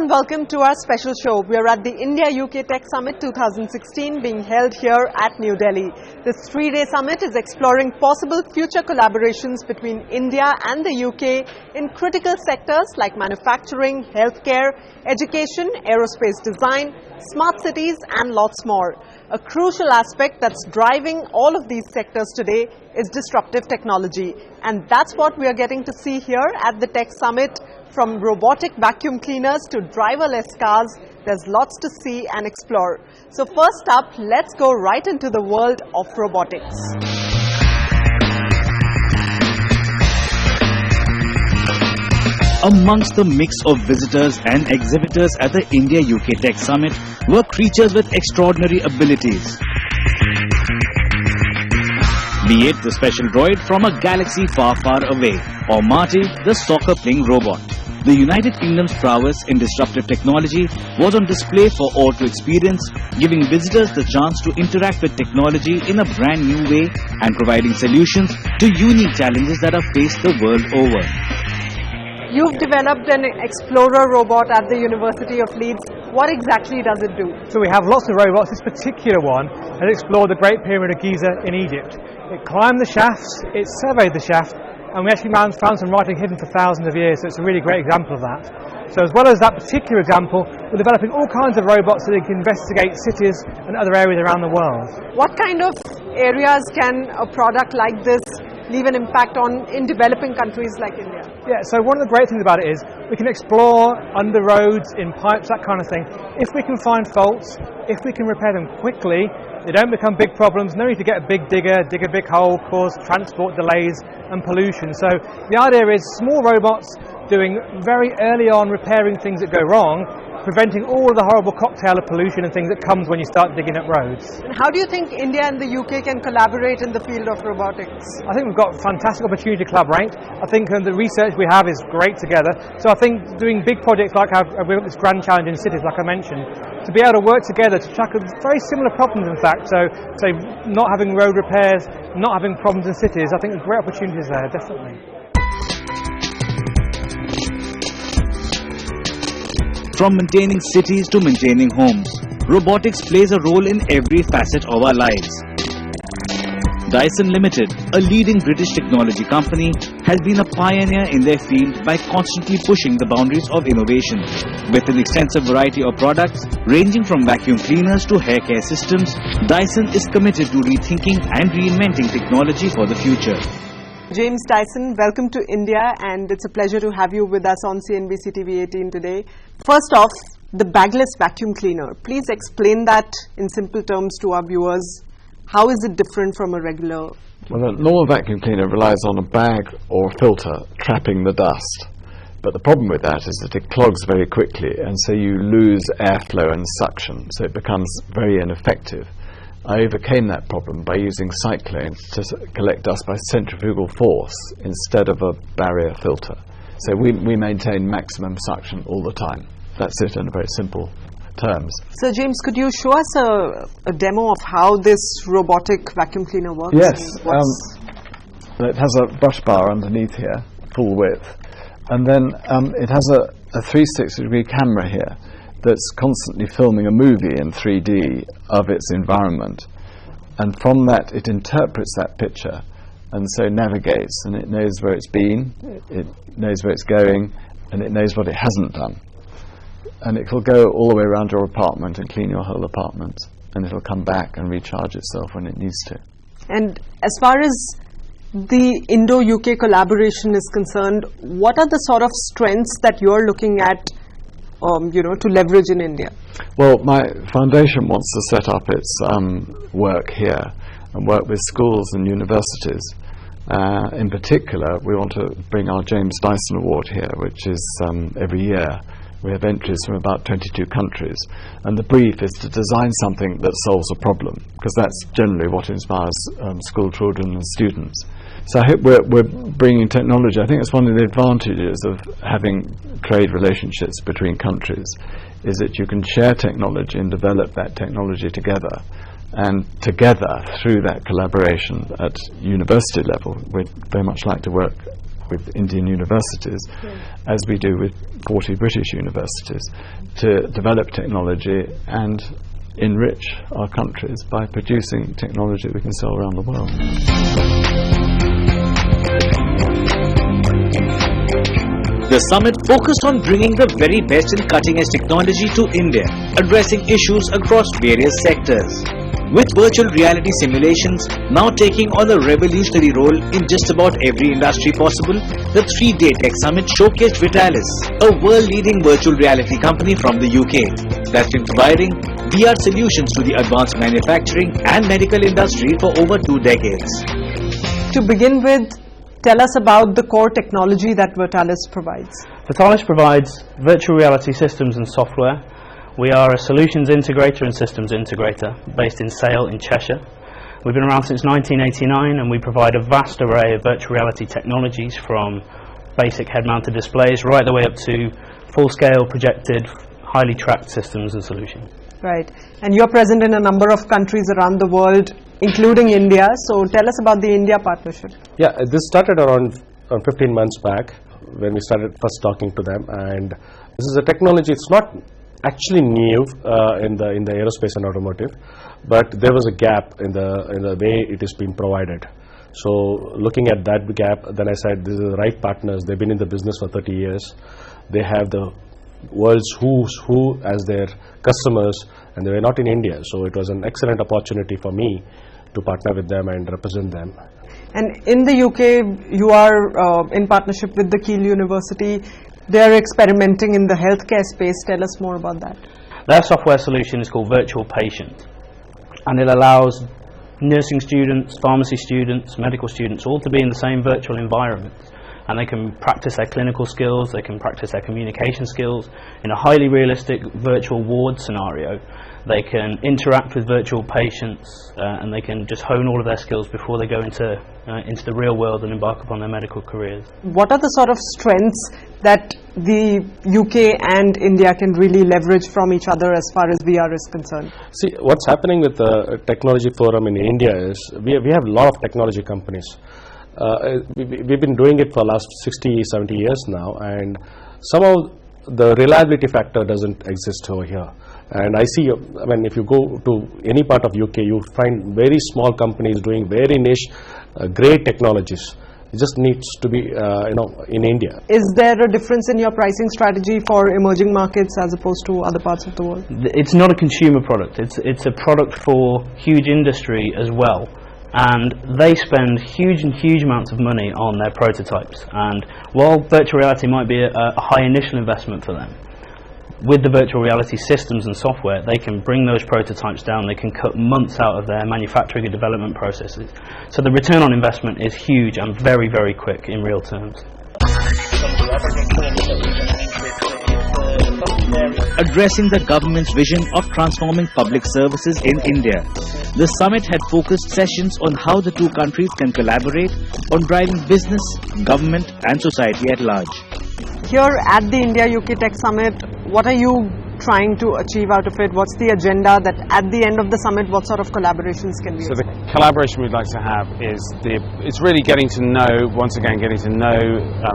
warm welcome to our special show. We are at the India-UK Tech Summit 2016 being held here at New Delhi. This three-day summit is exploring possible future collaborations between India and the UK in critical sectors like manufacturing, healthcare, education, aerospace design, smart cities and lots more. A crucial aspect that's driving all of these sectors today is disruptive technology. And that's what we are getting to see here at the Tech Summit. From robotic vacuum cleaners to driverless cars, there's lots to see and explore. So first up, let's go right into the world of robotics. Amongst the mix of visitors and exhibitors at the India-UK Tech Summit were creatures with extraordinary abilities. Be it the special droid from a galaxy far, far away, or Magee, the soccer-playing robot. The United Kingdom's prowess in disruptive technology was on display for all to experience, giving visitors the chance to interact with technology in a brand new way and providing solutions to unique challenges that are faced the world over. You've developed an Explorer robot at the University of Leeds. What exactly does it do? So we have lots of robots. This particular one has explored the Great Pyramid of Giza in Egypt. It climbed the shafts, it surveyed the shaft, and we actually found some writing hidden for thousands of years, so it's a really great example of that. So as well as that particular example, we're developing all kinds of robots so they can investigate cities and other areas around the world. What kind of areas can a product like this leave an impact on in developing countries like India? Yeah, so one of the great things about it is we can explore under roads, in pipes, that kind of thing. If we can find faults, if we can repair them quickly, they don't become big problems. No need to get a big digger, dig a big hole, cause transport delays and pollution. So the idea is small robots doing very early on repairing things that go wrong, preventing all of the horrible cocktail of pollution and things that comes when you start digging up roads. And how do you think India and the UK can collaborate in the field of robotics? I think we've got a fantastic opportunity to collaborate. I think the research we have is great together. So I think doing big projects like we've got this grand challenge in cities, like I mentioned, to be able to work together to tackle very similar problems, in fact. So, say, not having road repairs, not having problems in cities, I think there's great opportunities there, definitely. From maintaining cities to maintaining homes, robotics plays a role in every facet of our lives. Dyson Limited, a leading British technology company, has been a pioneer in their field by constantly pushing the boundaries of innovation. With an extensive variety of products, ranging from vacuum cleaners to hair care systems, Dyson is committed to rethinking and reinventing technology for the future. James Dyson, welcome to India, and it's a pleasure to have you with us on CNBC TV 18 today. First off, the bagless vacuum cleaner. Please explain that in simple terms to our viewers. How is it different from a regular? Well, a normal vacuum cleaner relies on a bag or a filter trapping the dust. But the problem with that is that it clogs very quickly, and so you lose airflow and suction, so it becomes very ineffective. I overcame that problem by using cyclones to collect dust by centrifugal force instead of a barrier filter. So we maintain maximum suction all the time. That's it in very simple terms. So James, could you show us a demo of how this robotic vacuum cleaner works? Yes, it has a brush bar underneath here, full width, and then it has a 360-degree camera here that's constantly filming a movie in 3D of its environment, and from that it interprets that picture and so navigates, and it knows where it's been, it knows where it's going, and it knows what it hasn't done. And it will go all the way around your apartment and clean your whole apartment, and it'll come back and recharge itself when it needs to. And as far as the Indo-UK collaboration is concerned, what are the sort of strengths that you're looking at to leverage in India? Well, my foundation wants to set up its work here and work with schools and universities. In particular, we want to bring our James Dyson Award here, which is every year. We have entries from about 22 countries, and the brief is to design something that solves a problem, because that's generally what inspires school children and students. So I hope we're bringing technology. I think that's one of the advantages of having trade relationships between countries, is that you can share technology and develop that technology together. And together, through that collaboration at university level, we'd very much like to work with Indian universities, as we do with 40 British universities, to develop technology and enrich our countries by producing technology we can sell around the world. The summit focused on bringing the very best in cutting-edge technology to India, addressing issues across various sectors. With virtual reality simulations now taking on a revolutionary role in just about every industry possible, the 3-day tech summit showcased Vitalis, a world-leading virtual reality company from the UK that's been providing VR solutions to the advanced manufacturing and medical industry for over 2 decades. To begin with, tell us about the core technology that Vitalis provides. Vitalis provides virtual reality systems and software. We are a solutions integrator and systems integrator based in Sale in Cheshire. We've been around since 1989 and we provide a vast array of virtual reality technologies, from basic head-mounted displays right the way up to full-scale projected, highly tracked systems and solutions. Right. And you're present in a number of countries around the world, including India. So tell us about the India partnership. Yeah, this started around 15 months back when we started first talking to them, and this is a technology, it's not actually new in the aerospace and automotive, but there was a gap in the way it is being provided. So looking at that gap, then I said, these are the right partners. They've been in the business for 30 years. They have the world's who's who as their customers, and they were not in India. So it was an excellent opportunity for me to partner with them and represent them. And in the UK, you are in partnership with the Keele University. They're experimenting in the healthcare space. Tell us more about that. Their software solution is called Virtual Patient, and it allows nursing students, pharmacy students, medical students all to be in the same virtual environment, and they can practice their clinical skills, they can practice their communication skills in a highly realistic virtual ward scenario. They can interact with virtual patients and they can just hone all of their skills before they go into the real world and embark upon their medical careers. What are the sort of strengths that the UK and India can really leverage from each other as far as VR is concerned? See, what's happening with the technology forum in India is we have a lot of technology companies. We've been doing it for the last 60, 70 years now, and somehow the reliability factor doesn't exist over here. And I see, I mean, if you go to any part of UK, you find very small companies doing very niche, great technologies. It just needs to be, in India. Is there a difference in your pricing strategy for emerging markets as opposed to other parts of the world? It's not a consumer product. It's a product for huge industry as well. And they spend huge amounts of money on their prototypes. And while virtual reality might be a high initial investment for them, with the virtual reality systems and software, they can bring those prototypes down. They can cut months out of their manufacturing and development processes. So the return on investment is huge and very, very quick in real terms. Addressing the government's vision of transforming public services in India, the summit had focused sessions on how the two countries can collaborate on driving business, government and society at large. Here at the India-UK Tech Summit, what are you trying to achieve out of it? What's the agenda that at the end of the summit, what sort of collaborations can we So expect? the collaboration we'd like to have is it's really getting to know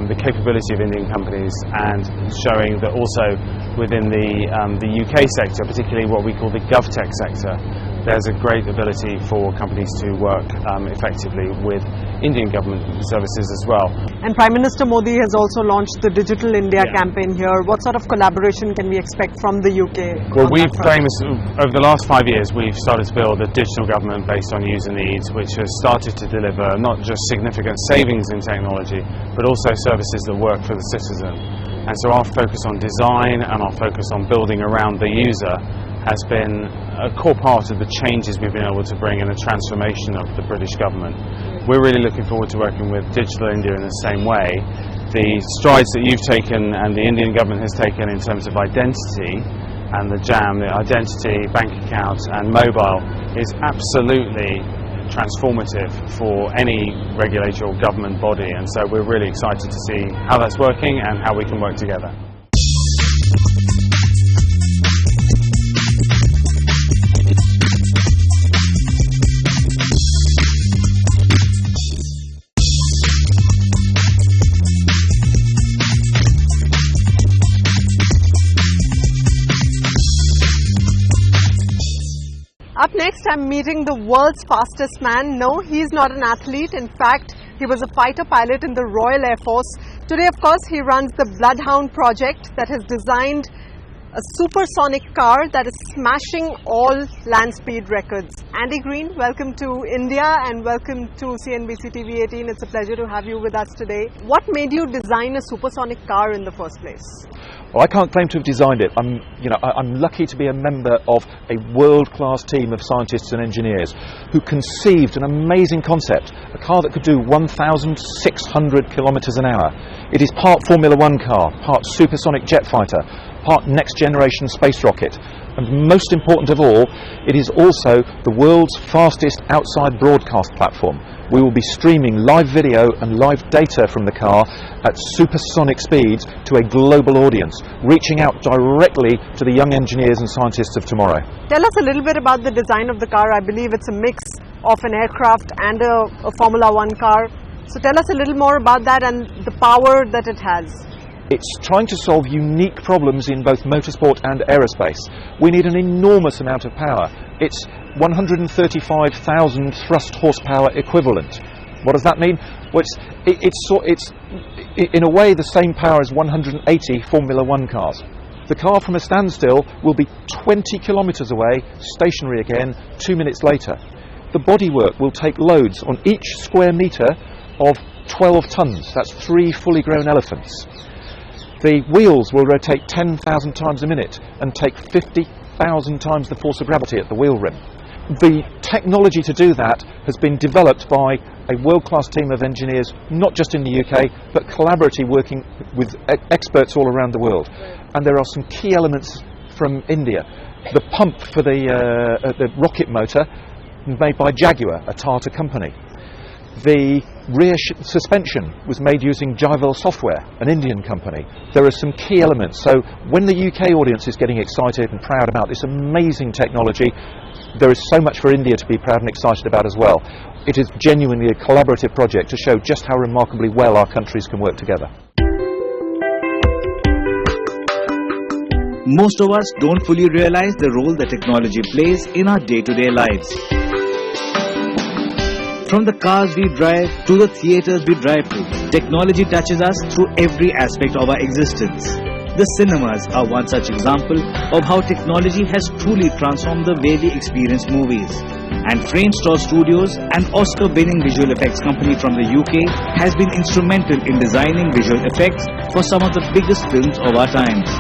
the capability of Indian companies, and showing that also within the UK sector, particularly what we call the GovTech sector, there's a great ability for companies to work effectively with Indian government services as well. And Prime Minister Modi has also launched the Digital India campaign here. What sort of collaboration can we expect from the UK? Well, over the last 5 years, we've started to build a digital government based on user needs, which has started to deliver not just significant savings in technology, but also services that work for the citizen. And so our focus on design and our focus on building around the user has been a core part of the changes we've been able to bring in the transformation of the British government. We're really looking forward to working with Digital India in the same way. The strides that you've taken and the Indian government has taken in terms of identity and the identity, bank account and mobile is absolutely transformative for any regulator or government body, and so we're really excited to see how that's working and how we can work together. next, I'm meeting the world's fastest man. No, he's not an athlete. In fact, he was a fighter pilot in the Royal Air Force. Today, of course, he runs the Bloodhound Project that has designed a supersonic car that is smashing all land speed records. Andy Green, welcome to India and welcome to CNBC TV 18. It's a pleasure to have you with us today. What made you design a supersonic car in the first place? Well, I can't claim to have designed it. I'm lucky to be a member of a world-class team of scientists and engineers who conceived an amazing concept, a car that could do 1,600 kilometres an hour. It is part Formula One car, part supersonic jet fighter, part next-generation space rocket, and most important of all, it is also the world's fastest outside broadcast platform. We will be streaming live video and live data from the car at supersonic speeds to a global audience, reaching out directly to the young engineers and scientists of tomorrow. Tell us a little bit about the design of the car. I believe it's a mix of an aircraft and a Formula One car. So tell us a little more about that and the power that it has. It's trying to solve unique problems in both motorsport and aerospace. We need an enormous amount of power. It's 135,000 thrust horsepower equivalent. What does that mean? Well, it's in a way the same power as 180 Formula One cars. The car from a standstill will be 20 kilometres away, stationary again, 2 minutes later. The bodywork will take loads on each square metre of 12 tonnes. That's 3 fully grown elephants. The wheels will rotate 10,000 times a minute and take 50,000 times the force of gravity at the wheel rim. The technology to do that has been developed by a world-class team of engineers, not just in the UK, but collaboratively working with experts all around the world. And there are some key elements from India. The pump for the rocket motor made by Jaguar, a Tata company. The rear suspension was made using Jivel Software, an Indian company. There are some key elements. So when the UK audience is getting excited and proud about this amazing technology, there is so much for India to be proud and excited about as well. It is genuinely a collaborative project to show just how remarkably well our countries can work together. Most of us don't fully realize the role that technology plays in our day-to-day lives. From the cars we drive to the theatres we drive to, technology touches us through every aspect of our existence. The cinemas are one such example of how technology has truly transformed the way we experience movies. And Framestore Studios, an Oscar-winning visual effects company from the UK, has been instrumental in designing visual effects for some of the biggest films of our times.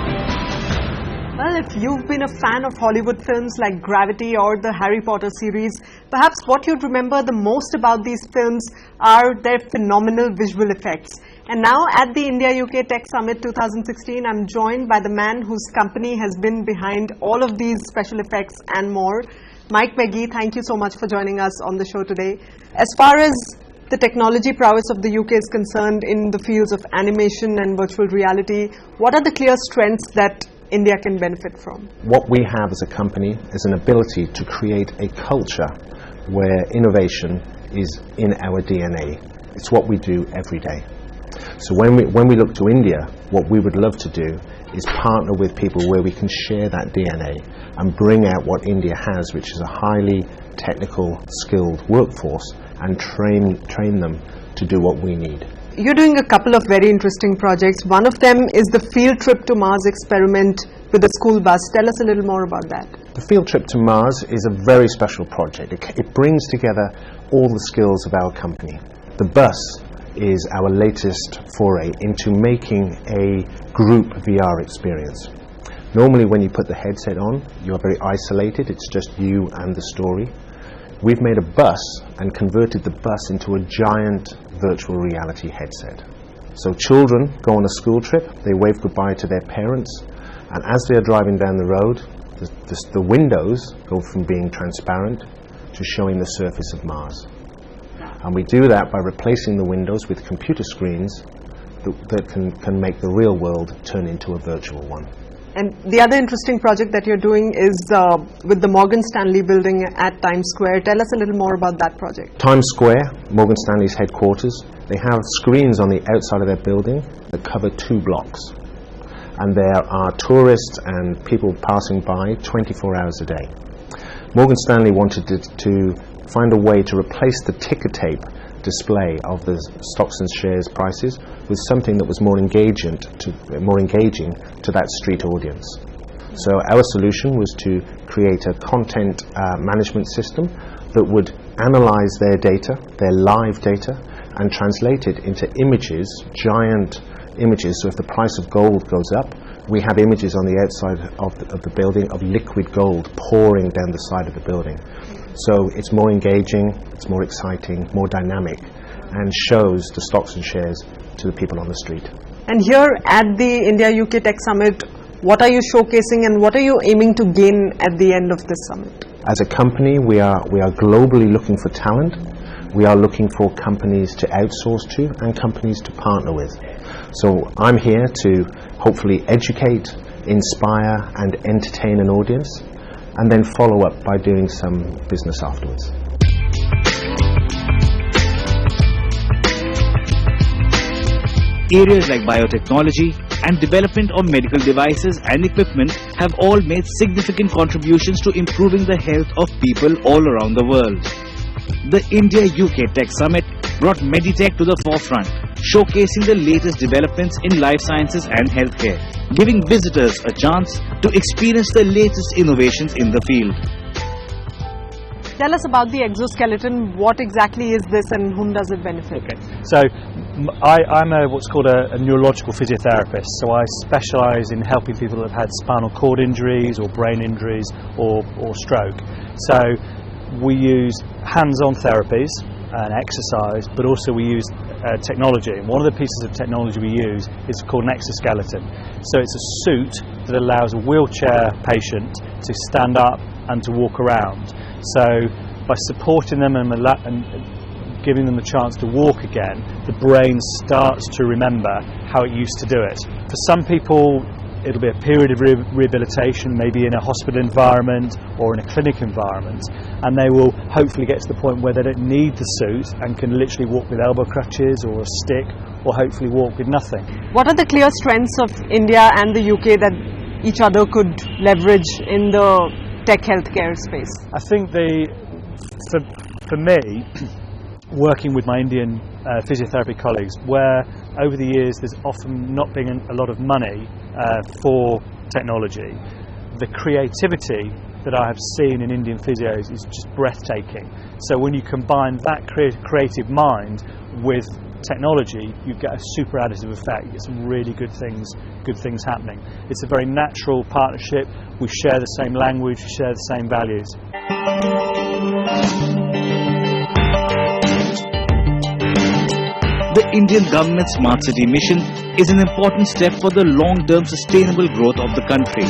Well, if you've been a fan of Hollywood films like Gravity or the Harry Potter series, perhaps what you'd remember the most about these films are their phenomenal visual effects. And now at the India-UK Tech Summit 2016, I'm joined by the man whose company has been behind all of these special effects and more. Magee, thank you so much for joining us on the show today. As far as the technology prowess of the UK is concerned in the fields of animation and virtual reality, what are the clear strengths that India can benefit from? What we have as a company is an ability to create a culture where innovation is in our DNA. It's what we do every day. So when we look to India, what we would love to do is partner with people where we can share that DNA and bring out what India has, which is a highly technical, skilled workforce, and train them to do what we need. You're doing a couple of very interesting projects. One of them is the field trip to Mars experiment with the school bus. Tell us a little more about that. The field trip to Mars is a very special project. It brings together all the skills of our company. The bus is our latest foray into making a group VR experience. Normally when you put the headset on, you are very isolated. It's just you and the story. We've made a bus and converted the bus into a giant virtual reality headset. So children go on a school trip, they wave goodbye to their parents, and as they're driving down the road, the windows go from being transparent to showing the surface of Mars. And we do that by replacing the windows with computer screens that can make the real world turn into a virtual one. And the other interesting project that you're doing is with the Morgan Stanley building at Times Square. Tell us a little more about that project. Times Square, Morgan Stanley's headquarters, they have screens on the outside of their building that cover 2 blocks. And there are tourists and people passing by 24 hours a day. Morgan Stanley wanted to find a way to replace the ticker tape display of the stocks and shares prices with something that was more engaging to that street audience. So our solution was to create a content management system that would analyze their data, their live data, and translate it into images, giant images. So if the price of gold goes up, we have images on the outside of the building of liquid gold pouring down the side of the building. So it's more engaging, it's more exciting, more dynamic, and shows the stocks and shares to the people on the street. And here at the India-UK Tech Summit, what are you showcasing and what are you aiming to gain at the end of this summit? As a company, we are globally looking for talent. We are looking for companies to outsource to and companies to partner with. So I'm here to hopefully educate, inspire, and entertain an audience, and then follow up by doing some business afterwards. Areas like biotechnology and development of medical devices and equipment have all made significant contributions to improving the health of people all around the world. The India-UK Tech Summit brought Meditech to the forefront, showcasing the latest developments in life sciences and healthcare, giving visitors a chance to experience the latest innovations in the field. Tell us about the exoskeleton. What exactly is this and whom does it benefit? Okay, so I'm what's called a neurological physiotherapist. So I specialise in helping people that have had spinal cord injuries or brain injuries or stroke. So we use hands-on therapies and exercise, but also we use technology. And one of the pieces of technology we use is called Nexus Skeleton. So it's a suit that allows a wheelchair patient to stand up and to walk around. So by supporting them and giving them the chance to walk again, the brain starts to remember how it used to do it. For some people, it'll be a period of rehabilitation, maybe in a hospital environment or in a clinic environment, and they will hopefully get to the point where they don't need the suit and can literally walk with elbow crutches or a stick, or hopefully walk with nothing. What are the clear strengths of India and the UK that each other could leverage in the tech healthcare space? I think for me, working with my Indian physiotherapy colleagues, where over the years there's often not been a lot of money for technology, the creativity that I have seen in Indian physios is just breathtaking. So when you combine that creative mind with technology, you get a super additive effect. You get some really good things happening. It's a very natural partnership. We share the same language, we share the same values. The Indian government's Smart City mission is an important step for the long-term sustainable growth of the country.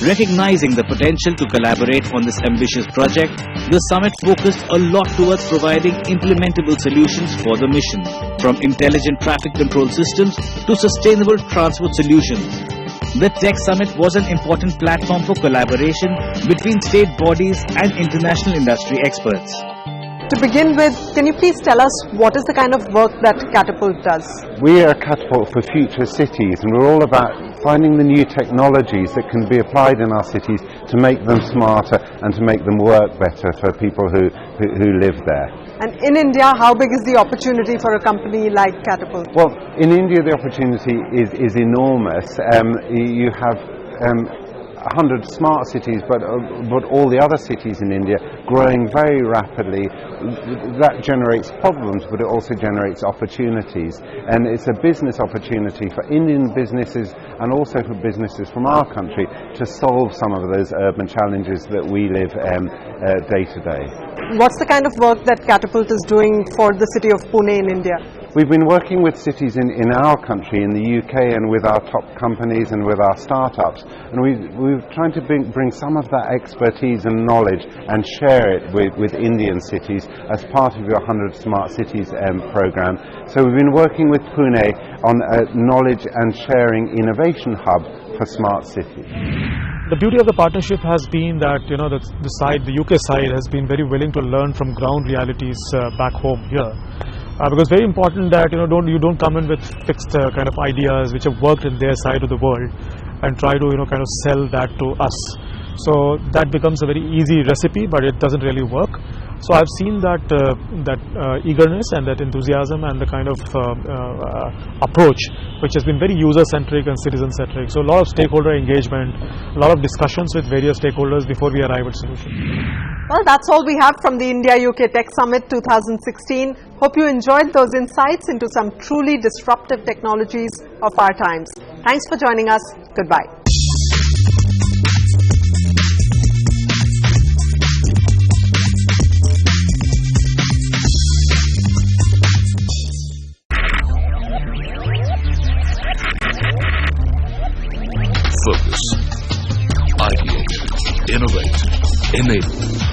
Recognizing the potential to collaborate on this ambitious project, the summit focused a lot towards providing implementable solutions for the mission, from intelligent traffic control systems to sustainable transport solutions. The Tech Summit was an important platform for collaboration between state bodies and international industry experts. To begin with, can you please tell us what is the kind of work that Catapult does? We are Catapult for future cities, and we're all about finding the new technologies that can be applied in our cities to make them smarter and to make them work better for people who live there. And in India, how big is the opportunity for a company like Catapult? Well, in India the opportunity is enormous. You have 100 smart cities, but all the other cities in India growing very rapidly. That generates problems, but it also generates opportunities, and it's a business opportunity for Indian businesses and also for businesses from our country to solve some of those urban challenges that we live day to day. What's the kind of work that Catapult is doing for the city of Pune in India? We've been working with cities in our country, in the UK, and with our top companies and with our startups, and we've tried to bring some of that expertise and knowledge and share it with Indian cities as part of your 100 Smart Cities programme. So we've been working with Pune on a knowledge and sharing innovation hub for smart cities. The beauty of the partnership has been that the UK side has been very willing to learn from ground realities back home here. Because very important that you don't come in with fixed kind of ideas which have worked in their side of the world and try to kind of sell that to us. So that becomes a very easy recipe, but it doesn't really work. So I've seen that eagerness and that enthusiasm and the kind of approach which has been very user-centric and citizen-centric. So a lot of stakeholder engagement, a lot of discussions with various stakeholders before we arrive at solutions. Well, that's all we have from the India-UK Tech Summit 2016. Hope you enjoyed those insights into some truly disruptive technologies of our times. Thanks for joining us. Goodbye. Focus, ideate, innovate, enable.